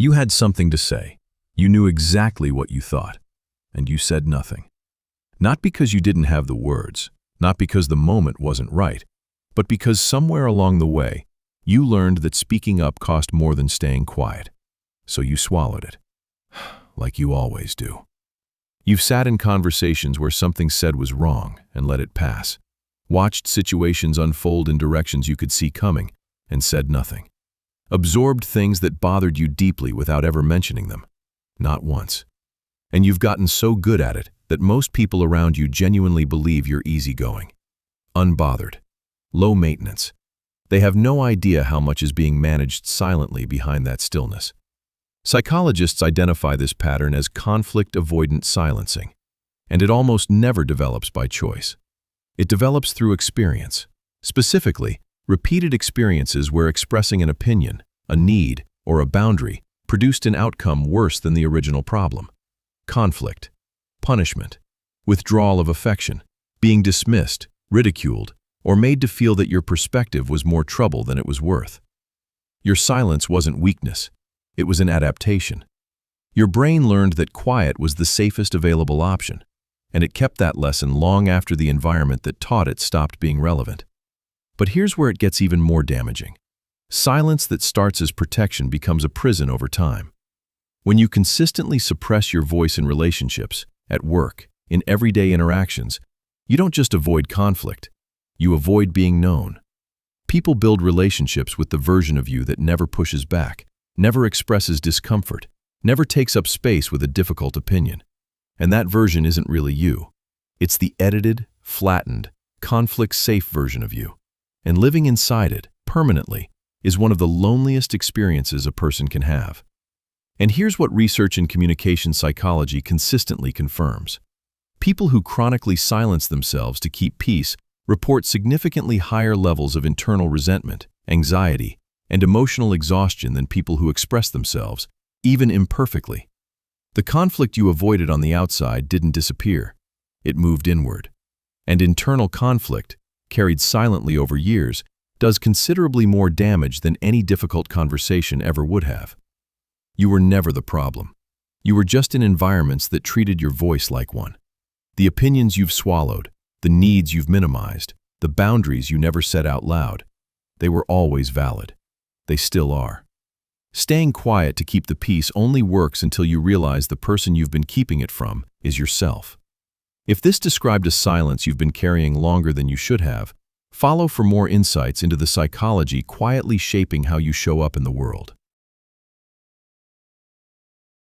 You had something to say. You knew exactly what you thought, and you said nothing. Not because you didn't have the words, not because the moment wasn't right, but because somewhere along the way, you learned that speaking up cost more than staying quiet. So you swallowed it, like you always do. You've sat in conversations where something said was wrong and let it pass, watched situations unfold in directions you could see coming, and said nothing. Absorbed things that bothered you deeply without ever mentioning them. Not once. And you've gotten so good at it that most people around you genuinely believe you're easygoing, unbothered, low maintenance. They have no idea how much is being managed silently behind that stillness. Psychologists identify this pattern as conflict-avoidant silencing, and it almost never develops by choice. It develops through experience, specifically, repeated experiences where expressing an opinion, a need, or a boundary produced an outcome worse than the original problem. Conflict, punishment, withdrawal of affection, being dismissed, ridiculed, or made to feel that your perspective was more trouble than it was worth. Your silence wasn't weakness, it was an adaptation. Your brain learned that quiet was the safest available option, and it kept that lesson long after the environment that taught it stopped being relevant. But here's where it gets even more damaging. Silence that starts as protection becomes a prison over time. When you consistently suppress your voice in relationships, at work, in everyday interactions, you don't just avoid conflict, you avoid being known. People build relationships with the version of you that never pushes back, never expresses discomfort, never takes up space with a difficult opinion. And that version isn't really you. It's the edited, flattened, conflict-safe version of you. And living inside it, permanently, is one of the loneliest experiences a person can have. And here's what research in communication psychology consistently confirms. People who chronically silence themselves to keep peace report significantly higher levels of internal resentment, anxiety, and emotional exhaustion than people who express themselves, even imperfectly. The conflict you avoided on the outside didn't disappear. It moved inward. And internal conflict, carried silently over years, does considerably more damage than any difficult conversation ever would have. You were never the problem. You were just in environments that treated your voice like one. The opinions you've swallowed, the needs you've minimized, the boundaries you never said out loud, they were always valid. They still are. Staying quiet to keep the peace only works until you realize the person you've been keeping it from is yourself. If this described a silence you've been carrying longer than you should have, follow for more insights into the psychology quietly shaping how you show up in the world.